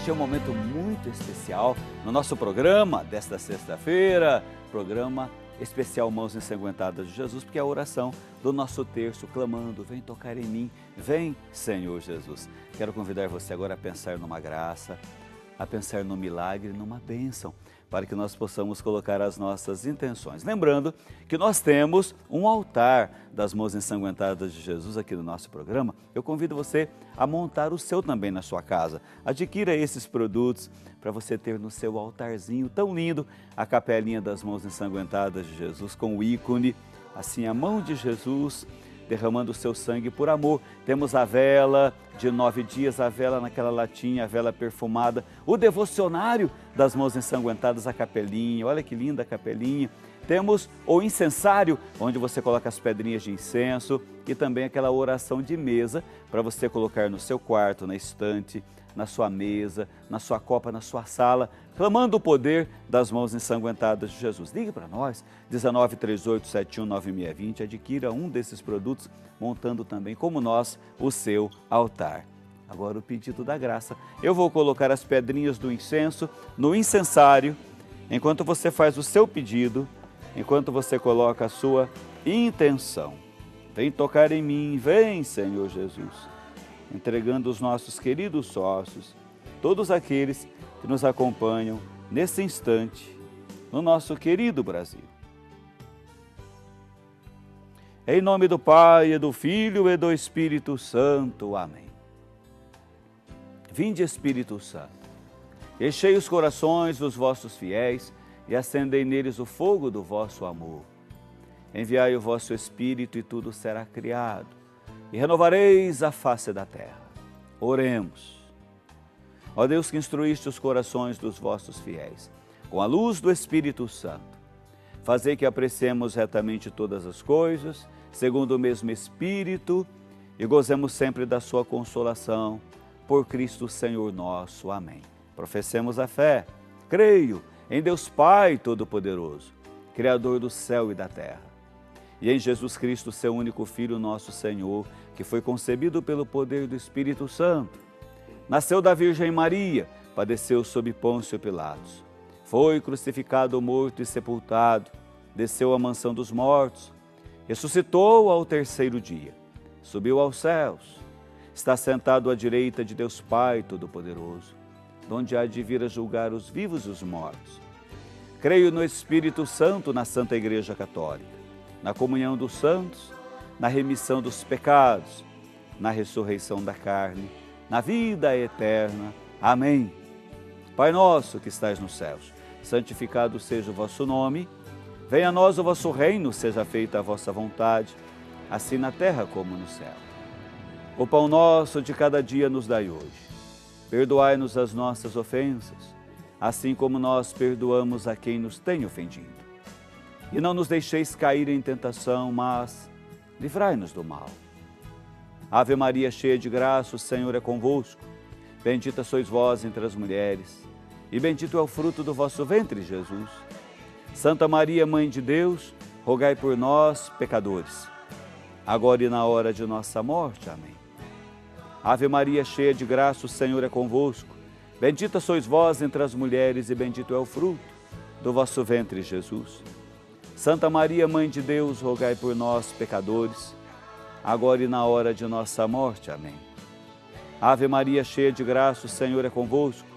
Este é um momento muito especial no nosso programa desta sexta-feira, programa especial Mãos Ensanguentadas de Jesus, porque é a oração do nosso terço, clamando: vem tocar em mim, vem Senhor Jesus. Quero convidar você agora a pensar numa graça, a pensar no milagre, numa bênção, para que nós possamos colocar as nossas intenções. Lembrando que nós temos um altar das Mãos Ensanguentadas de Jesus aqui no nosso programa. Eu convido você a montar o seu também na sua casa. Adquira esses produtos para você ter no seu altarzinho tão lindo a capelinha das Mãos Ensanguentadas de Jesus com o ícone, assim, a mão de Jesus derramando o seu sangue por amor. Temos a vela de 9 dias, a vela naquela latinha, a vela perfumada, o devocionário das Mãos Ensanguentadas, a capelinha, olha que linda a capelinha. Temos o incensário, onde você coloca as pedrinhas de incenso, e também aquela oração de mesa para você colocar no seu quarto, na estante, na sua mesa, na sua copa, na sua sala, clamando o poder das Mãos Ensanguentadas de Jesus. Ligue para nós, 1938-719620, adquira um desses produtos, montando também, como nós, o seu altar. Agora o pedido da graça. Eu vou colocar as pedrinhas do incenso no incensário, enquanto você faz o seu pedido, enquanto você coloca a sua intenção. Vem tocar em mim, vem Senhor Jesus, entregando os nossos queridos sócios, todos aqueles que nos acompanham nesse instante, no nosso querido Brasil. Em nome do Pai, e do Filho e do Espírito Santo. Amém. Vinde, Espírito Santo, enchei os corações dos vossos fiéis e acendei neles o fogo do vosso amor. Enviai o vosso Espírito e tudo será criado, e renovareis a face da terra. Oremos. Ó Deus, que instruíste os corações dos vossos fiéis, com a luz do Espírito Santo, fazei que apreciemos retamente todas as coisas, segundo o mesmo Espírito, e gozemos sempre da sua consolação, por Cristo Senhor nosso. Amém. Professemos a fé. Creio em Deus Pai Todo-Poderoso, Criador do céu e da terra, e em Jesus Cristo, seu único Filho, nosso Senhor, que foi concebido pelo poder do Espírito Santo, nasceu da Virgem Maria, padeceu sob Pôncio Pilatos, foi crucificado, morto e sepultado, desceu à mansão dos mortos, ressuscitou ao terceiro dia, subiu aos céus, está sentado à direita de Deus Pai Todo-Poderoso, donde há de vir a julgar os vivos e os mortos. Creio no Espírito Santo, na Santa Igreja Católica, na comunhão dos santos, na remissão dos pecados, na ressurreição da carne, na vida eterna. Amém. Pai nosso que estais nos céus, santificado seja o vosso nome, venha a nós o vosso reino, seja feita a vossa vontade, assim na terra como no céu. O pão nosso de cada dia nos dai hoje. Perdoai-nos as nossas ofensas, assim como nós perdoamos a quem nos tem ofendido. E não nos deixeis cair em tentação, mas livrai-nos do mal. Ave Maria, cheia de graça, o Senhor é convosco. Bendita sois vós entre as mulheres, e bendito é o fruto do vosso ventre, Jesus. Santa Maria, Mãe de Deus, rogai por nós, pecadores, agora e na hora de nossa morte. Amém. Ave Maria, cheia de graça, o Senhor é convosco. Bendita sois vós entre as mulheres, e bendito é o fruto do vosso ventre, Jesus. Santa Maria, Mãe de Deus, rogai por nós, pecadores, agora e na hora de nossa morte. Amém. Ave Maria, cheia de graça, o Senhor é convosco.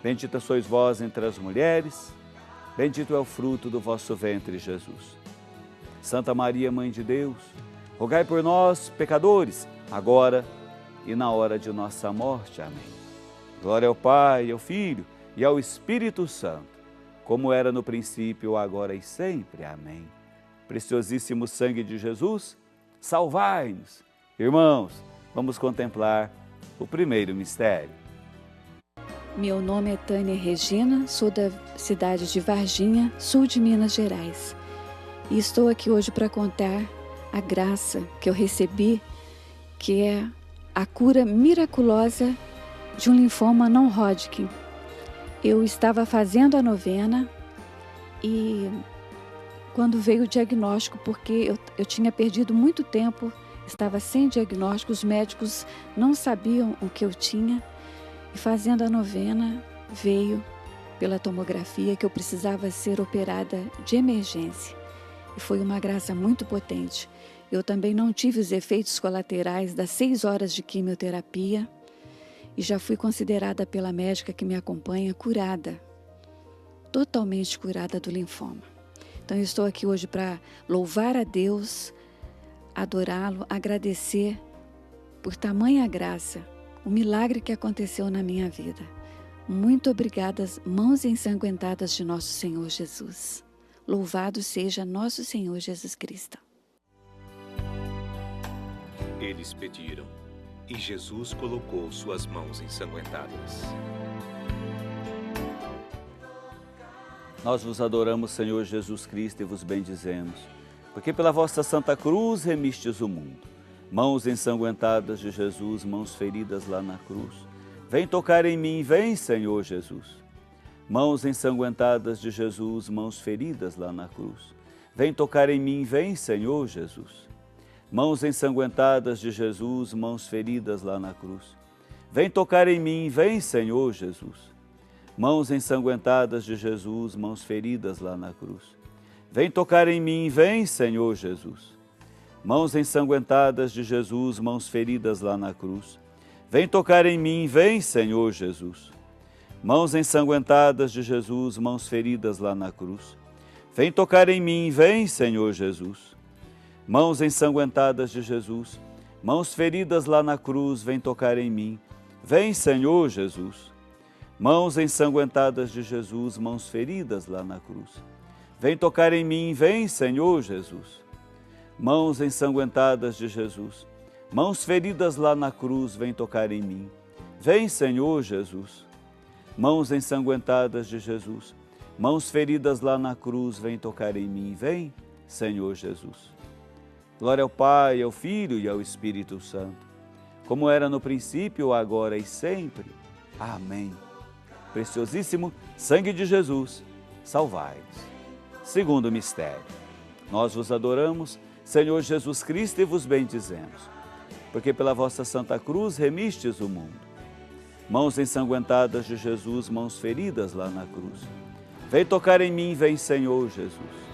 Bendita sois vós entre as mulheres, bendito é o fruto do vosso ventre, Jesus. Santa Maria, Mãe de Deus, rogai por nós, pecadores, agora e na hora de nossa morte. Amém. Glória ao Pai, ao Filho e ao Espírito Santo, como era no princípio, agora e sempre. Amém. Preciosíssimo sangue de Jesus, salvai-nos. Irmãos, vamos contemplar o primeiro mistério. Meu nome é Tânia Regina, sou da cidade de Varginha, sul de Minas Gerais. E estou aqui hoje para contar a graça que eu recebi, que é a cura miraculosa de um linfoma não Hodgkin. Eu estava fazendo a novena e quando veio o diagnóstico, porque eu tinha perdido muito tempo, estava sem diagnóstico, os médicos não sabiam o que eu tinha. E fazendo a novena, veio pela tomografia que eu precisava ser operada de emergência. E foi uma graça muito potente. Eu também não tive os efeitos colaterais das 6 horas de quimioterapia e já fui considerada pela médica que me acompanha curada, totalmente curada do linfoma. Então eu estou aqui hoje para louvar a Deus, adorá-lo, agradecer por tamanha graça, o milagre que aconteceu na minha vida. Muito obrigada, mãos ensanguentadas de nosso Senhor Jesus. Louvado seja nosso Senhor Jesus Cristo. Eles pediram, e Jesus colocou suas mãos ensanguentadas. Nós vos adoramos, Senhor Jesus Cristo, e vos bendizemos, porque pela vossa Santa Cruz remistes o mundo. Mãos ensanguentadas de Jesus, mãos feridas lá na cruz. Vem tocar em mim, vem, Senhor Jesus. Mãos ensanguentadas de Jesus, mãos feridas lá na cruz. Vem tocar em mim, vem, Senhor Jesus. Mãos ensanguentadas de Jesus, mãos feridas lá na cruz. Vem tocar em mim, vem, Senhor Jesus. Mãos ensanguentadas de Jesus, mãos feridas lá na cruz. Vem tocar em mim, vem, Senhor Jesus. Mãos ensanguentadas de Jesus, mãos feridas lá na cruz. Vem tocar em mim, vem, Senhor Jesus. Mãos ensanguentadas de Jesus, mãos feridas lá na cruz. Vem tocar em mim, vem, Senhor Jesus. Mãos ensanguentadas de Jesus, mãos feridas lá na cruz, vem tocar em mim. Vem, Senhor Jesus. Mãos ensanguentadas de Jesus, mãos feridas lá na cruz. Vem tocar em mim, vem, Senhor Jesus. Mãos ensanguentadas de Jesus, mãos feridas lá na cruz, vem tocar em mim. Vem, Senhor Jesus. Mãos ensanguentadas de Jesus, mãos feridas lá na cruz, vem tocar em mim. Vem, Senhor Jesus. Glória ao Pai, ao Filho e ao Espírito Santo, como era no princípio, agora e sempre. Amém. Preciosíssimo sangue de Jesus, salvai-nos. Segundo mistério, nós vos adoramos, Senhor Jesus Cristo, e vos bendizemos, porque pela vossa Santa Cruz remistes o mundo. Mãos ensanguentadas de Jesus, mãos feridas lá na cruz. Vem tocar em mim, vem, Senhor Jesus.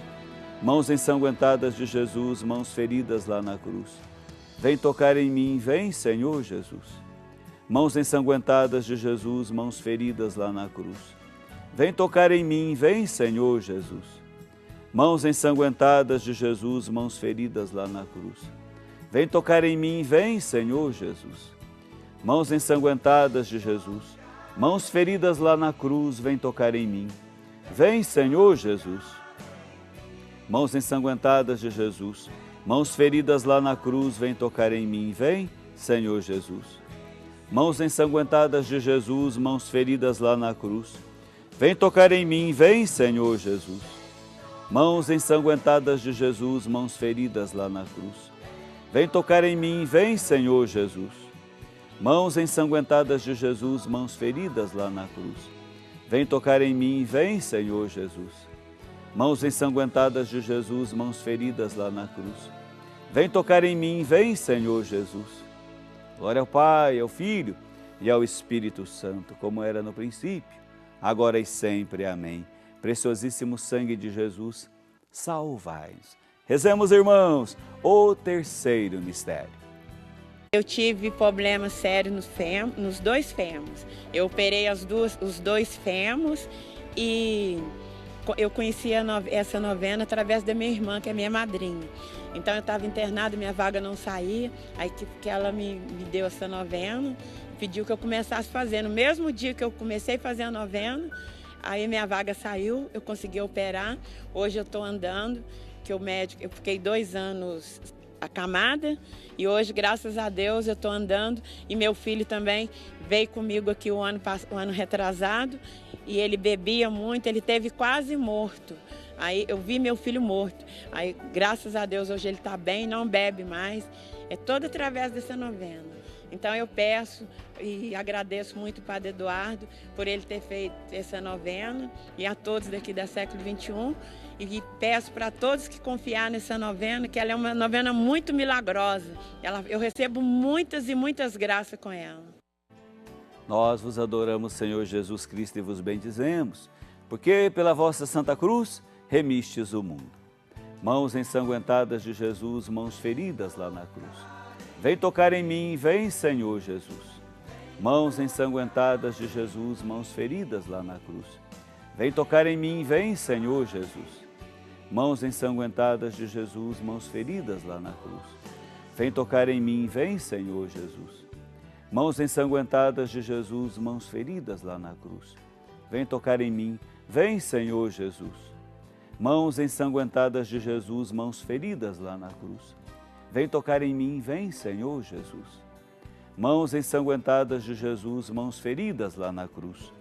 Mãos ensanguentadas de Jesus, mãos feridas lá na cruz. Vem tocar em mim, vem, Senhor Jesus. Mãos ensanguentadas de Jesus, mãos feridas lá na cruz. Vem tocar em mim, vem, Senhor Jesus. Mãos ensanguentadas de Jesus, mãos feridas lá na cruz. Vem tocar em mim, vem, Senhor Jesus. Mãos ensanguentadas de Jesus, mãos feridas lá na cruz, vem tocar em mim. Vem, Senhor Jesus. Mãos ensanguentadas de Jesus, mãos feridas lá na cruz, vem tocar em mim. Vem, Senhor Jesus. Mãos ensanguentadas de Jesus, mãos feridas lá na cruz. Vem tocar em mim, vem, Senhor Jesus. Mãos ensanguentadas de Jesus, mãos feridas lá na cruz. Vem tocar em mim, vem, Senhor Jesus. Mãos ensanguentadas de Jesus, mãos feridas lá na cruz. Vem tocar em mim, vem, Senhor Jesus. Mãos ensanguentadas de Jesus, mãos feridas lá na cruz. Vem tocar em mim, vem, Senhor Jesus. Glória ao Pai, ao Filho e ao Espírito Santo, como era no princípio, agora e sempre. Amém. Preciosíssimo sangue de Jesus, salvai-nos. Rezemos, irmãos, o terceiro mistério. Eu tive problemas sérios nos dois fêmurs. Eu operei os dois fêmurs e eu conheci essa novena através da minha irmã, que é minha madrinha. Então eu estava internada, minha vaga não saía, aí que ela me deu essa novena, pediu que eu começasse a fazer. No mesmo dia que eu comecei a fazer a novena, aí minha vaga saiu, eu consegui operar. Hoje eu estou andando, que o médico, eu fiquei 2 anos acamada e hoje, graças a Deus, eu estou andando. E meu filho também veio comigo aqui o ano retrasado e ele bebia muito, ele teve quase morto. Aí eu vi meu filho morto. Aí, graças a Deus, hoje ele está bem, não bebe mais. É todo através dessa novena. Então eu peço e agradeço muito o Padre Eduardo por ele ter feito essa novena e a todos daqui da Século XXI. E peço para todos que confiar nessa novena, que ela é uma novena muito milagrosa. Eu recebo muitas e muitas graças com ela. Nós vos adoramos, Senhor Jesus Cristo, e vos bendizemos, porque pela vossa Santa Cruz remistes o mundo. Mãos ensanguentadas de Jesus, mãos feridas lá na cruz. Vem tocar em mim, vem, Senhor Jesus. Mãos ensanguentadas de Jesus, mãos feridas lá na cruz. Vem tocar em mim, vem, Senhor Jesus. Mãos ensanguentadas de Jesus, mãos feridas lá na cruz. Vem tocar em mim, vem, Senhor Jesus. Mãos ensanguentadas de Jesus, mãos feridas lá na cruz. Vem tocar em mim, vem, Senhor Jesus. Mãos ensanguentadas de Jesus, mãos feridas lá na cruz. Vem tocar em mim, vem, Senhor Jesus. Mãos ensanguentadas de Jesus, mãos feridas lá na cruz.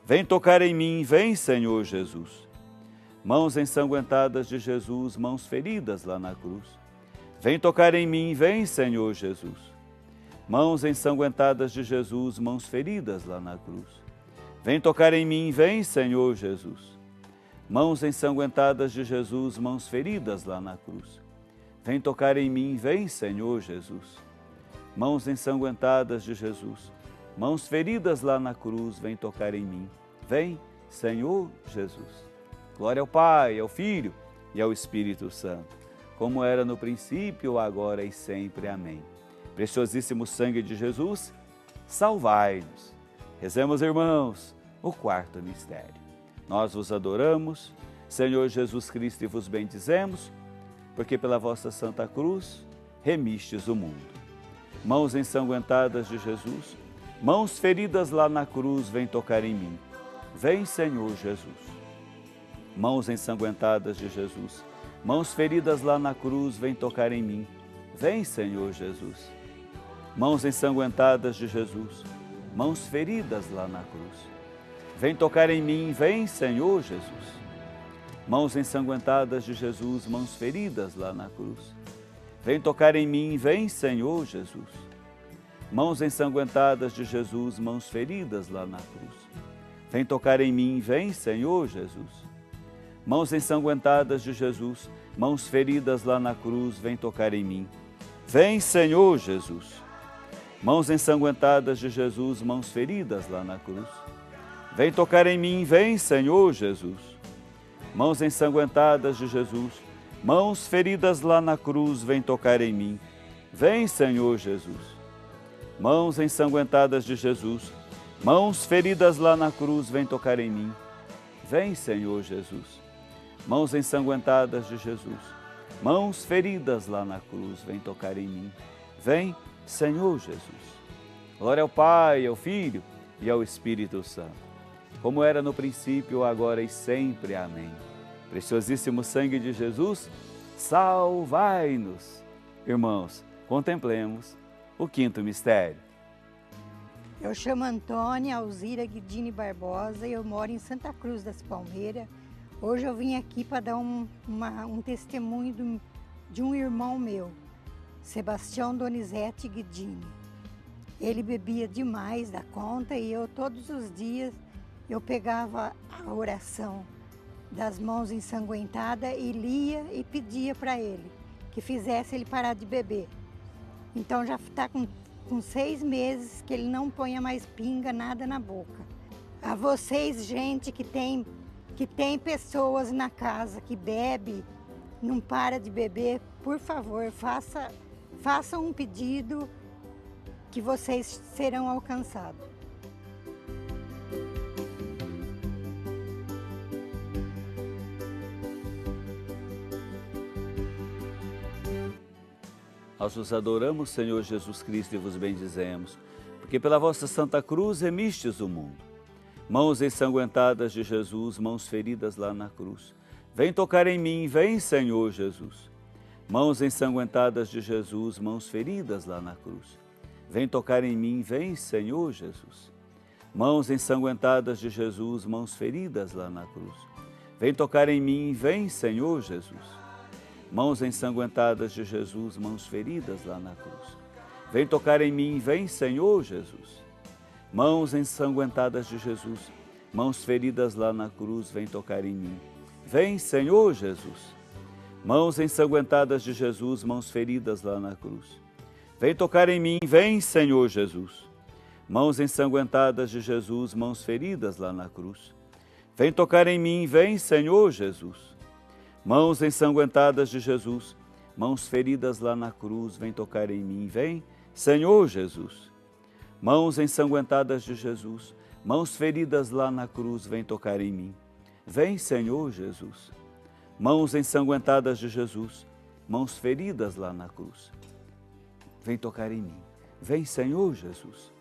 Vem tocar em mim, vem, Senhor Jesus. Mãos ensanguentadas de Jesus, mãos feridas lá na cruz. Vem tocar em mim, vem, Senhor Jesus. Mãos ensanguentadas de Jesus, mãos feridas lá na cruz. Vem tocar em mim, vem, Senhor Jesus. Mãos ensanguentadas de Jesus, mãos feridas lá na cruz. Vem tocar em mim, vem, Senhor Jesus. Mãos ensanguentadas de Jesus, mãos feridas lá na cruz, vem tocar em mim. Vem, Senhor Jesus. Glória ao Pai, ao Filho e ao Espírito Santo, como era no princípio, agora e sempre. Amém. Preciosíssimo sangue de Jesus, salvai-nos. Rezemos, irmãos, o quarto mistério. Nós vos adoramos, Senhor Jesus Cristo, e vos bendizemos, porque pela vossa Santa Cruz remistes o mundo. Mãos ensanguentadas de Jesus, mãos feridas lá na cruz, vem tocar em mim. Vem, Senhor Jesus. Mãos ensanguentadas de Jesus, mãos feridas lá na cruz, vem tocar em mim. Vem, Senhor Jesus. Mãos ensanguentadas de Jesus, mãos feridas lá na cruz. Vem tocar em mim, vem, Senhor Jesus. Mãos ensanguentadas de Jesus, mãos feridas lá na cruz. Vem tocar em mim, vem, Senhor Jesus. Mãos ensanguentadas de Jesus, mãos feridas lá na cruz. Vem tocar em mim, vem, Senhor Jesus. Mãos ensanguentadas de Jesus, mãos feridas lá na cruz, vem tocar em mim. Vem, Senhor Jesus. Mãos ensanguentadas de Jesus, mãos feridas lá na cruz. Vem tocar em mim, vem, Senhor Jesus. Mãos ensanguentadas de Jesus, mãos feridas lá na cruz, vem tocar em mim. Vem, Senhor Jesus. Mãos ensanguentadas de Jesus, mãos feridas lá na cruz, vem tocar em mim. Vem, Senhor Jesus. Mãos ensanguentadas de Jesus, mãos feridas lá na cruz, vem tocar em mim. Vem, Senhor Jesus. Glória ao Pai, ao Filho e ao Espírito Santo, como era no princípio, agora e sempre. Amém. Preciosíssimo sangue de Jesus, salvai-nos. Irmãos, contemplemos o quinto mistério. Eu chamo Antônia Alzira Guidini Barbosa e eu moro em Santa Cruz das Palmeiras. Hoje eu vim aqui para dar um testemunho de um irmão meu, Sebastião Donizete Guidini. Ele bebia demais da conta e eu todos os dias eu pegava a oração das mãos ensanguentadas e lia e pedia para ele que fizesse ele parar de beber. Então já está com 6 meses que ele não ponha mais pinga, nada na boca. A vocês, gente que tem pessoas na casa que bebe, não para de beber, por favor, façam um pedido que vocês serão alcançados. Nós vos adoramos, Senhor Jesus Cristo, e vos bendizemos, porque pela vossa Santa Cruz remistes o mundo. Mãos ensanguentadas de Jesus, mãos feridas lá na cruz. Vem tocar em mim, vem, Senhor Jesus. Mãos ensanguentadas de Jesus, mãos feridas lá na cruz. Vem tocar em mim, vem, Senhor Jesus. Mãos ensanguentadas de Jesus, mãos feridas lá na cruz. Vem tocar em mim, vem, Senhor Jesus. Mãos ensanguentadas de Jesus, mãos feridas lá na cruz. Vem tocar em mim, vem, Senhor Jesus. Mãos ensanguentadas de Jesus, mãos feridas lá na cruz, vem tocar em mim. Vem, Senhor Jesus. Mãos ensanguentadas de Jesus, mãos feridas lá na cruz. Vem tocar em mim, vem, Senhor Jesus. Mãos ensanguentadas de Jesus, mãos feridas lá na cruz. Vem tocar em mim, vem, Senhor Jesus. Mãos ensanguentadas de Jesus, mãos feridas lá na cruz, vem tocar em mim, vem, Senhor Jesus. Mãos ensanguentadas de Jesus, mãos feridas lá na cruz, vem tocar em mim, vem, Senhor Jesus. Mãos ensanguentadas de Jesus, mãos feridas lá na cruz, vem tocar em mim, vem, Senhor Jesus.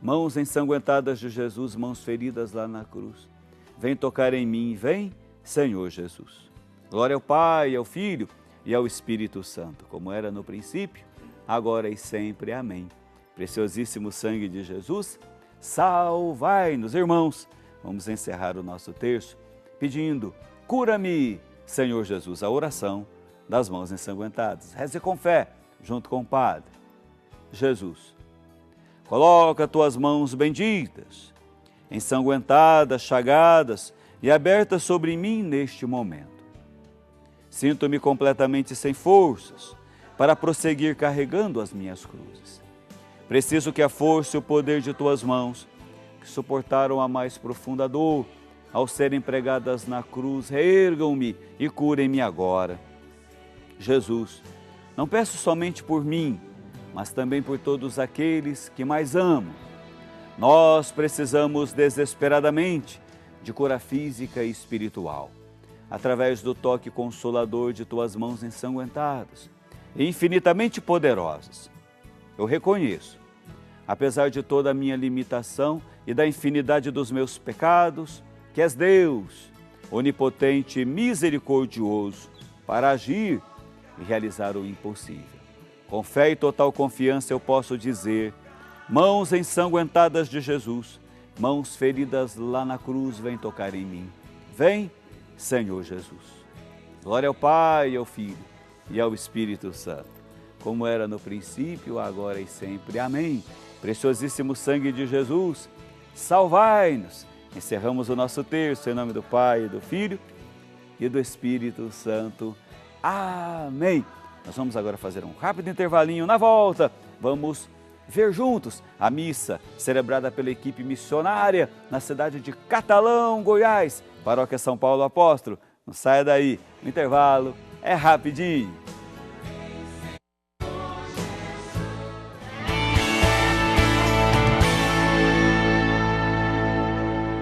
Mãos ensanguentadas de Jesus, mãos feridas lá na cruz, vem tocar em mim, vem, Senhor Jesus. Glória ao Pai, ao Filho e ao Espírito Santo, como era no princípio, agora e sempre. Amém. Preciosíssimo sangue de Jesus, salvai-nos. Irmãos, vamos encerrar o nosso terço pedindo, cura-me, Senhor Jesus, a oração das mãos ensanguentadas. Reze com fé, junto com o Padre. Jesus, coloca tuas mãos benditas, ensanguentadas, chagadas e abertas sobre mim neste momento. Sinto-me completamente sem forças para prosseguir carregando as minhas cruzes. Preciso que a força e o poder de tuas mãos, que suportaram a mais profunda dor ao serem pregadas na cruz, reergam-me e curem-me agora. Jesus, não peço somente por mim, mas também por todos aqueles que mais amo. Nós precisamos desesperadamente de cura física e espiritual, através do toque consolador de tuas mãos ensanguentadas e infinitamente poderosas. Eu reconheço, apesar de toda a minha limitação e da infinidade dos meus pecados, que és Deus, onipotente e misericordioso, para agir e realizar o impossível. Com fé e total confiança eu posso dizer, mãos ensanguentadas de Jesus, mãos feridas lá na cruz, vem tocar em mim. Vem, Senhor Jesus. Glória ao Pai, ao Filho e ao Espírito Santo, como era no princípio, agora e sempre. Amém. Preciosíssimo sangue de Jesus, salvai-nos. Encerramos o nosso terço em nome do Pai, do Filho e do Espírito Santo. Amém. Nós vamos agora fazer um rápido intervalinho. Na volta, vamos ver juntos a missa celebrada pela equipe missionária na cidade de Catalão, Goiás, Paróquia São Paulo Apóstolo. Não saia daí, o intervalo é rapidinho.